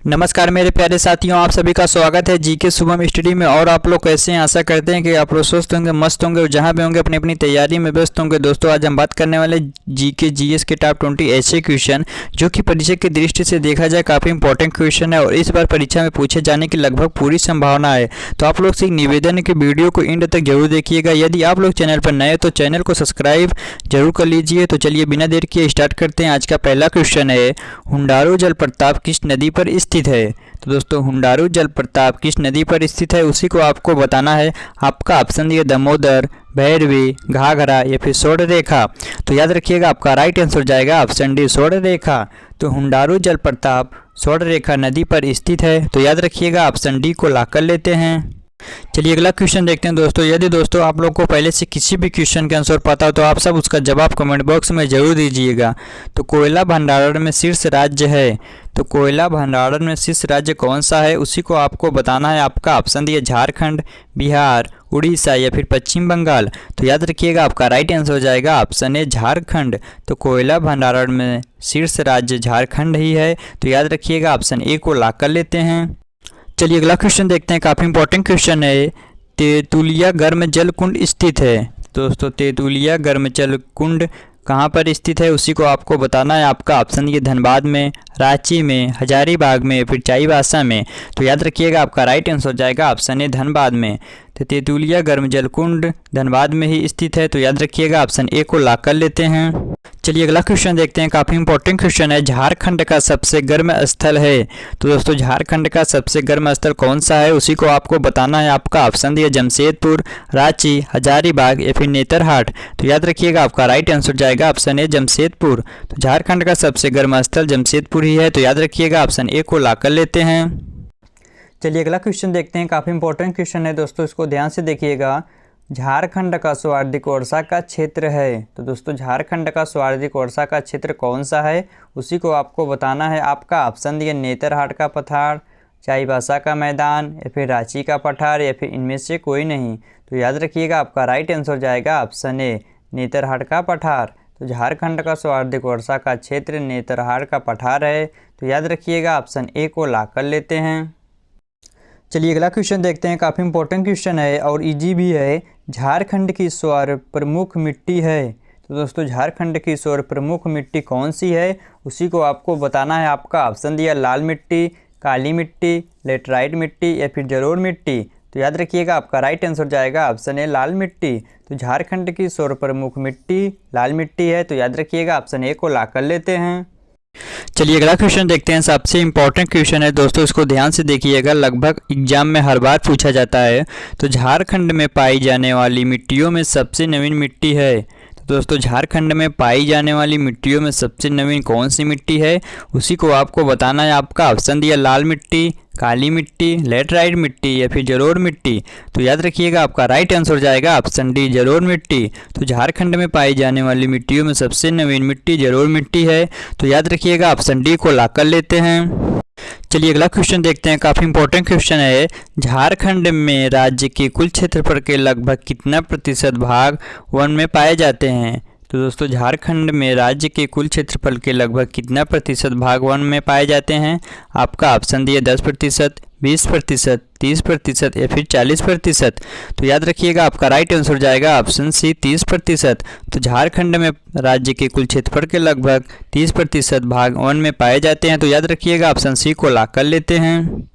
नमस्कार मेरे प्यारे साथियों, आप सभी का स्वागत है जीके शुभम स्टडी में। और आप लोग कैसे हैं? आशा करते हैं कि आप लोग स्वस्थ होंगे, मस्त होंगे और जहां भी होंगे अपनी अपनी तैयारी में व्यस्त होंगे। दोस्तों, आज हम बात करने वाले जीके जीएस के टॉप 20 ऐसे क्वेश्चन जो कि परीक्षा की दृष्टि से देखा जाए काफ़ी इंपॉर्टेंट क्वेश्चन है और इस बार परीक्षा में पूछे जाने की लगभग पूरी संभावना है। तो आप लोग से एक निवेदन है कि वीडियो को एंड तक जरूर देखिएगा। यदि आप लोग चैनल पर नए तो चैनल को सब्सक्राइब जरूर कर लीजिए। तो चलिए बिना देर किए स्टार्ट करते हैं। आज का पहला क्वेश्चन है, हुंडारू जलप्रपात किस नदी पर स्थित है? तो दोस्तों, हुंडारू जलप्रपात किस नदी पर स्थित है उसी को आपको बताना है। आपका ऑप्शन दिया दामोदर, भैरवी, घाघरा या फिर स्वर्णरेखा। तो याद रखिएगा आपका राइट आंसर जाएगा ऑप्शन डी, स्वर्णरेखा। तो हुंडारू जलप्रपात स्वर्णरेखा नदी पर स्थित है। तो याद रखिएगा ऑप्शन डी को लॉक कर लेते हैं। चलिए अगला क्वेश्चन देखते हैं दोस्तों। यदि दोस्तों आप लोग को पहले से किसी भी क्वेश्चन के आंसर पता हो तो आप सब उसका जवाब कमेंट बॉक्स में जरूर दीजिएगा। तो कोयला भंडारण में शीर्ष राज्य है, तो कोयला भंडारण में शीर्ष राज्य कौन सा है उसी को आपको बताना है। आपका ऑप्शन दिया झारखंड, बिहार, उड़ीसा या फिर पश्चिम बंगाल। तो याद रखिएगा आपका राइट आंसर हो जाएगा ऑप्शन ए, झारखंड। तो कोयला भंडारण में शीर्ष राज्य झारखंड ही है। तो याद रखिएगा ऑप्शन ए को लॉक कर लेते हैं। चलिए अगला क्वेश्चन देखते हैं, काफ़ी इंपॉर्टेंट क्वेश्चन है। तेतुलिया गर्म जल कुंड स्थित है। दोस्तों, तेतुलिया गर्म जल कुंड कहाँ पर स्थित है उसी को आपको बताना है। आपका ऑप्शन ये धनबाद में, रांची में, हजारीबाग में, फिर चाईबासा में। तो याद रखिएगा आपका राइट आंसर जाएगा ऑप्शन ए, धनबाद में। तो तेतुलिया गर्म जल कुंड धनबाद में ही स्थित है। तो याद रखिएगा ऑप्शन ए को लॉक कर लेते हैं। चलिए अगला क्वेश्चन देखते हैं, काफ़ी इंपॉर्टेंट क्वेश्चन है। झारखंड का सबसे गर्म स्थल है। तो दोस्तों, झारखंड का सबसे गर्म स्थल कौन सा है उसी को आपको बताना है। आपका ऑप्शन दिया जमशेदपुर, रांची, हजारीबाग या फिर नेतरहाट। तो याद रखिएगा आपका राइट आंसर जाएगा ऑप्शन ए, जमशेदपुर। तो झारखंड का सबसे गर्म स्थल जमशेदपुर ही है। तो याद रखिएगा ऑप्शन ए को लॉक कर लेते हैं। चलिए अगला क्वेश्चन देखते हैं, काफ़ी इंपॉर्टेंट क्वेश्चन है दोस्तों, इसको ध्यान से देखिएगा। झारखंड का सर्वाधिक वर्षा का क्षेत्र है। तो दोस्तों, झारखंड का सर्वाधिक वर्षा का क्षेत्र कौन सा है उसी को आपको बताना है। आपका ऑप्शन दिया नेतरहाट का पठार, चाईबासा का मैदान या फिर रांची का पठार या फिर इनमें से कोई नहीं। तो याद रखिएगा आपका राइट आंसर जाएगा ऑप्शन ए, नेतरहाट का पठार। तो झारखंड का सर्वाधिक वर्षा का क्षेत्र नेतरहाट का पठार है। तो याद रखिएगा ऑप्शन ए को लॉक कर लेते हैं। चलिए अगला क्वेश्चन देखते हैं, काफ़ी इंपॉर्टेंट क्वेश्चन है और इजी भी है। झारखंड की स्वर प्रमुख मिट्टी है। तो दोस्तों, झारखंड की स्वर प्रमुख मिट्टी कौन सी है उसी को आपको बताना है। आपका ऑप्शन दिया लाल मिट्टी, काली मिट्टी, लेटराइट मिट्टी या फिर जलोढ़ मिट्टी। तो याद रखिएगा आपका राइट आंसर जाएगा ऑप्शन ए, लाल मिट्टी। तो झारखंड की स्वर प्रमुख मिट्टी लाल मिट्टी है। तो याद रखिएगा ऑप्शन ए को लॉक कर लेते हैं। चलिए अगला क्वेश्चन देखते हैं, सबसे इंपॉर्टेंट क्वेश्चन है दोस्तों, इसको ध्यान से देखिएगा, लगभग एग्जाम में हर बार पूछा जाता है। तो झारखंड में पाई जाने वाली मिट्टियों में सबसे नवीन मिट्टी है। तो दोस्तों, झारखंड में पाई जाने वाली मिट्टियों में सबसे नवीन कौन सी मिट्टी है उसी को आपको बताना है। आपका ऑप्शन दिया लाल मिट्टी, काली मिट्टी, लेटराइट मिट्टी या फिर जलोढ़ मिट्टी। तो याद रखिएगा आपका राइट आंसर जाएगा ऑप्शन डी, जलोढ़ मिट्टी। तो झारखंड में पाई जाने वाली मिट्टियों में सबसे नवीन मिट्टी जलोढ़ मिट्टी है। तो याद रखिएगा ऑप्शन डी को लॉक कर लेते हैं। चलिए अगला क्वेश्चन देखते हैं, काफ़ी इंपॉर्टेंट क्वेश्चन है। झारखंड में राज्य के कुल क्षेत्रफल के लगभग कितना प्रतिशत भाग वन में पाए जाते हैं? तो दोस्तों, झारखंड में राज्य के कुल क्षेत्रफल के लगभग कितना प्रतिशत भाग वन में पाए जाते हैं? आपका ऑप्शन दिया 10%, 20%, 30% या फिर 40%। तो याद रखिएगा आपका राइट आंसर जाएगा ऑप्शन सी, 30%। तो झारखंड में राज्य के कुल क्षेत्रफल के लगभग 30% भाग वन में पाए जाते हैं। तो याद रखिएगा ऑप्शन सी को लॉक कर लेते हैं।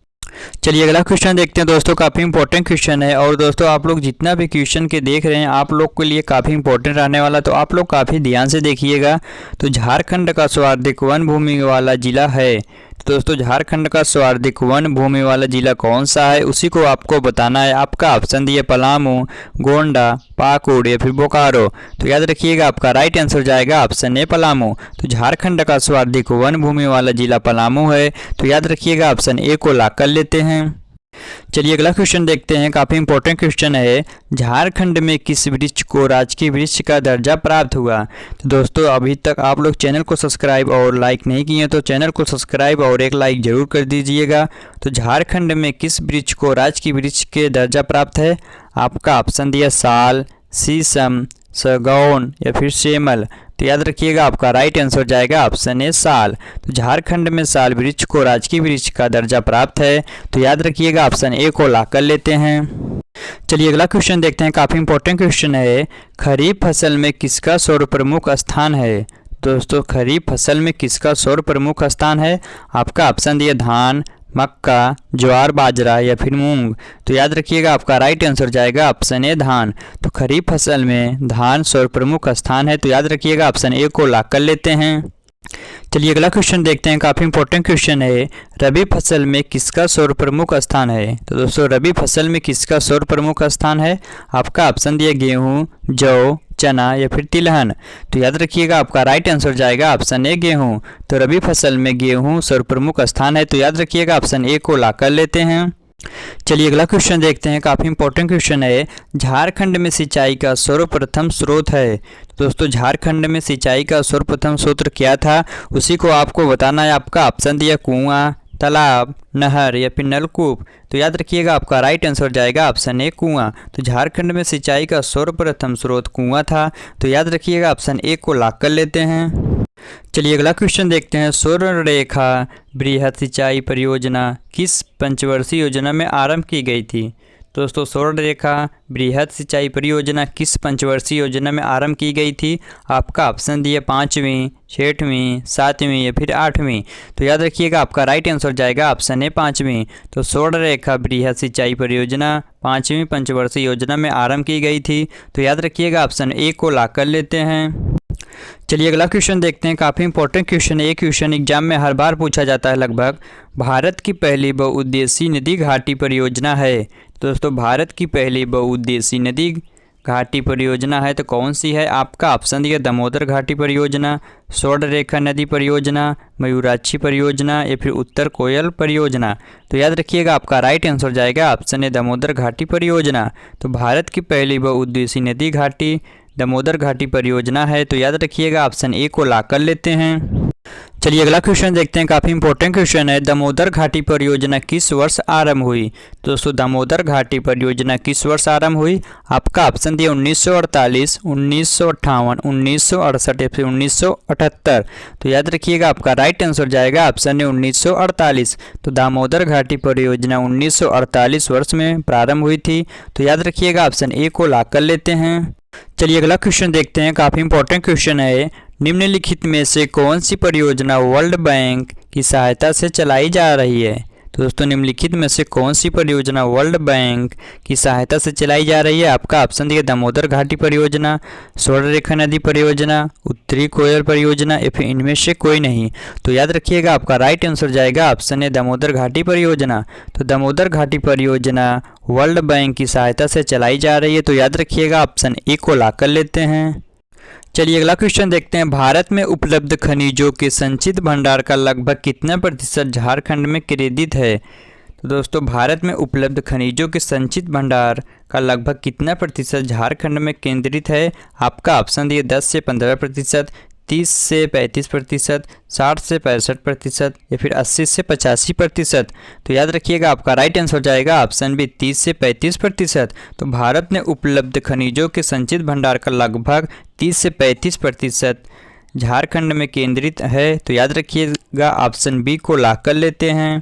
चलिए अगला क्वेश्चन देखते हैं दोस्तों, काफ़ी इंपॉर्टेंट क्वेश्चन है और दोस्तों आप लोग जितना भी क्वेश्चन के देख रहे हैं आप लोग के लिए काफ़ी इंपॉर्टेंट रहने वाला, तो आप लोग काफ़ी ध्यान से देखिएगा। तो झारखंड का सर्वाधिक वन भूमि वाला जिला है। तो दोस्तों, झारखंड का सर्वाधिक वन भूमि वाला जिला कौन सा है उसी को आपको बताना है। आपका ऑप्शन दिए पलामू, गोंडा, पाकुड़ या फिर बोकारो। तो याद रखिएगा आपका राइट आंसर जाएगा ऑप्शन ए, पलामू। तो झारखंड का सर्वाधिक वन भूमि वाला जिला पलामू है। तो याद रखिएगा ऑप्शन ए को लॉक कर लेते हैं। चलिए अगला क्वेश्चन देखते हैं, काफ़ी इंपॉर्टेंट क्वेश्चन है। झारखंड में किस वृक्ष को राजकीय वृक्ष का दर्जा प्राप्त हुआ? तो दोस्तों, अभी तक आप लोग चैनल को सब्सक्राइब और लाइक नहीं किए तो चैनल को सब्सक्राइब और एक लाइक जरूर कर दीजिएगा। तो झारखंड में किस वृक्ष को राजकीय वृक्ष के दर्जा प्राप्त है? आपका ऑप्शन दिया साल, शीशम, सागौन या फिर सेमल। तो याद रखिएगा आपका राइट आंसर हो जाएगा ऑप्शन ए साल। तो झारखंड में साल वृक्ष को राजकीय वृक्ष का दर्जा प्राप्त है, तो याद रखिएगा ऑप्शन ए को लॉक कर लेते हैं। चलिए अगला क्वेश्चन देखते हैं, काफी इंपॉर्टेंट क्वेश्चन है। खरीफ फसल में किसका सर्वप्रमुख स्थान है? दोस्तों खरीफ फसल में किसका सर्वप्रमुख स्थान है? आपका ऑप्शन दिए धान, मक्का, ज्वार, बाजरा या फिर मूंग। तो याद रखिएगा आपका राइट आंसर जाएगा ऑप्शन ए धान। तो खरीफ फसल में धान सर्वप्रमुख स्थान है, तो याद रखिएगा ऑप्शन ए को लॉक कर लेते हैं। चलिए अगला क्वेश्चन देखते हैं, काफी इंपॉर्टेंट क्वेश्चन है। रबी फसल में किसका सर्वप्रमुख स्थान है? तो दोस्तों रबी फसल में किसका सर्वप्रमुख स्थान है? आपका ऑप्शन दिए गेहूं, जौ, चना या फिर तिलहन। तो याद रखिएगा आपका राइट आंसर जाएगा ऑप्शन ए गेहूं। तो रबी फसल में गेहूं सर्वप्रमुख स्थान है, तो याद रखिएगा ऑप्शन ए को लॉक कर लेते हैं। चलिए अगला क्वेश्चन देखते हैं, काफी इंपॉर्टेंट क्वेश्चन है। झारखंड में सिंचाई का सर्वप्रथम स्रोत है। दोस्तों झारखंड में सिंचाई का सर्वप्रथम स्रोत क्या था, उसी को आपको बताना है। आपका ऑप्शन दिया कुआं, तालाब, नहर या फिर नलकूप। तो याद रखिएगा आपका राइट आंसर जाएगा ऑप्शन ए कुआं। तो झारखंड में सिंचाई का सर्वप्रथम स्रोत कुआं था, तो याद रखिएगा ऑप्शन ए को लॉक कर लेते हैं। चलिए अगला क्वेश्चन देखते हैं, स्वर्णरेखा बृहद सिंचाई परियोजना किस पंचवर्षीय योजना में आरंभ की गई थी? दोस्तों स्वर्णरेखा बृहद सिंचाई परियोजना किस पंचवर्षीय योजना में आरंभ की गई थी? आपका ऑप्शन दिए 5वीं, 6वीं, 7वीं या फिर 8वीं। तो याद रखिएगा आपका राइट आंसर जाएगा ऑप्शन ए 5वीं। तो स्वर्णरेखा बृहद सिंचाई परियोजना 5वीं पंचवर्षीय योजना में आरंभ की गई थी, तो याद रखिएगा ऑप्शन ए को लॉक कर लेते हैं। चलिए अगला क्वेश्चन देखते हैं, काफ़ी इंपॉर्टेंट क्वेश्चन है। ये क्वेश्चन एग्जाम में हर बार पूछा जाता है लगभग। भारत की पहली बहुउद्देशीय नदी घाटी परियोजना है। दोस्तों भारत की पहली बहुउद्देशीय नदी घाटी परियोजना है, तो कौन सी है? आपका ऑप्शन दिया दामोदर घाटी परियोजना, स्वर्णरेखा नदी परियोजना, मयूराक्षी परियोजना या फिर उत्तर कोयल परियोजना। तो याद रखिएगा आपका राइट आंसर जाएगा ऑप्शन ए दामोदर घाटी परियोजना। तो भारत की पहली बहुउद्देशीय नदी घाटी दामोदर घाटी परियोजना है, तो याद रखिएगा ऑप्शन ए को लॉक कर लेते हैं। चलिए अगला क्वेश्चन देखते हैं, काफ़ी इंपॉर्टेंट क्वेश्चन है। दामोदर घाटी परियोजना किस वर्ष आरंभ हुई? दोस्तों दामोदर घाटी परियोजना किस वर्ष आरंभ हुई? आपका ऑप्शन दिया 1948, 1958, 1968 या फिर 1978। तो याद रखिएगा आपका राइट आंसर जाएगा ऑप्शन ए 1948। तो दामोदर घाटी परियोजना 1948 वर्ष में प्रारंभ हुई थी, तो याद रखिएगा ऑप्शन ए को लॉक कर लेते हैं। चलिए अगला क्वेश्चन देखते हैं, काफ़ी इंपॉर्टेंट क्वेश्चन है। निम्नलिखित में से कौन सी परियोजना वर्ल्ड बैंक की सहायता से चलाई जा रही है? तो दोस्तों निम्नलिखित में से कौन सी परियोजना वर्ल्ड बैंक की सहायता से चलाई जा रही है? आपका ऑप्शन दिया दामोदर घाटी परियोजना, स्वर्णरेखा नदी परियोजना, उत्तरी कोयल परियोजना या फिर इनमें से कोई नहीं। तो याद रखिएगा आपका राइट आंसर जाएगा ऑप्शन ए दामोदर घाटी परियोजना। तो दामोदर घाटी परियोजना वर्ल्ड बैंक की सहायता से चलाई जा रही है, तो याद रखिएगा ऑप्शन ए को लॉक कर लेते हैं। चलिए अगला क्वेश्चन देखते हैं, भारत में उपलब्ध खनिजों के संचित भंडार का लगभग कितना प्रतिशत झारखंड में केंद्रित है? तो दोस्तों भारत में उपलब्ध खनिजों के संचित भंडार का लगभग कितना प्रतिशत झारखंड में केंद्रित है? आपका ऑप्शन दिए 10 से 15%, 30 से 35%, 60 से 65% या फिर 80 से 85%। तो याद रखिएगा आपका राइट आंसर जाएगा ऑप्शन बी 30 से 35%। तो भारत में उपलब्ध खनिजों के संचित भंडार का लगभग 30 से 35% झारखंड में केंद्रित है, तो याद रखिएगा ऑप्शन बी को लॉक कर लेते हैं।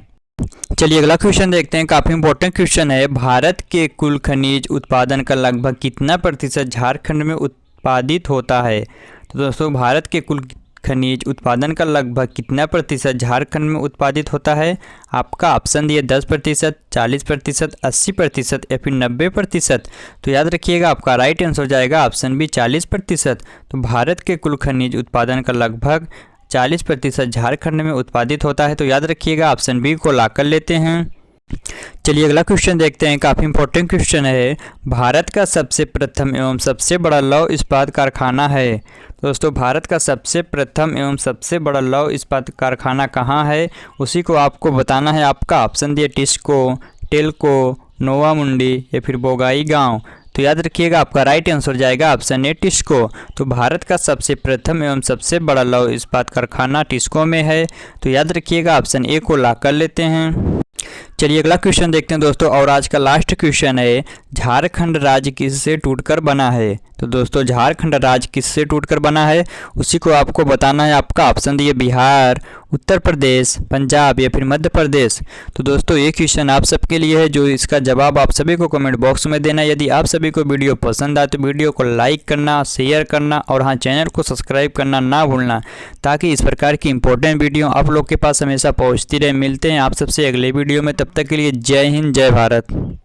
चलिए अगला क्वेश्चन देखते हैं, काफ़ी इंपॉर्टेंट क्वेश्चन है। भारत के कुल खनिज उत्पादन का लगभग कितना प्रतिशत झारखंड में उत्पादित होता है? तो दोस्तों भारत के कुल खनिज उत्पादन का लगभग कितना प्रतिशत झारखंड में उत्पादित होता है? आपका ऑप्शन दिए 10%, 40%, 80% या फिर 90%। तो याद रखिएगा आपका राइट आंसर जाएगा ऑप्शन बी 40%। तो भारत के कुल खनिज उत्पादन का लगभग 40% झारखंड में उत्पादित होता है, तो याद रखिएगा ऑप्शन बी को लॉक कर लेते हैं। चलिए अगला क्वेश्चन देखते हैं, काफ़ी इंपॉर्टेंट क्वेश्चन है। भारत का सबसे प्रथम एवं सबसे बड़ा लौह इस्पात कारखाना है। दोस्तों भारत का सबसे प्रथम एवं सबसे बड़ा लौह इस्पात कारखाना कहाँ है, उसी को आपको बताना है। आपका ऑप्शन दिए टिस्को, टेल्को, नोवा मुंडी या फिर बोगाई गांव। तो याद रखिएगा आपका राइट आंसर जाएगा ऑप्शन ए टिस्को। तो भारत का सबसे प्रथम एवं सबसे बड़ा लौह इस्पात कारखाना टिस्को में है, तो याद रखिएगा ऑप्शन ए को लॉक कर लेते हैं। चलिए अगला क्वेश्चन देखते हैं दोस्तों, और आज का लास्ट क्वेश्चन है, झारखंड राज्य किससे टूटकर बना है। तो दोस्तों झारखंड राज्य किससे टूटकर बना है, उसी को आपको बताना है। आपका ऑप्शन दिए बिहार, उत्तर प्रदेश, पंजाब या फिर मध्य प्रदेश। तो दोस्तों ये क्वेश्चन आप सबके लिए है, जो इसका जवाब आप सभी को कमेंट बॉक्स में देना। यदि आप सभी को वीडियो पसंद आए तो वीडियो को लाइक करना, शेयर करना और हाँ चैनल को सब्सक्राइब करना ना भूलना, ताकि इस प्रकार की इंपॉर्टेंट वीडियो आप लोग के पास हमेशा पहुँचती रहे। मिलते हैं आप सबसे अगले वीडियो में, तब तक के लिए जय हिंद, जय भारत।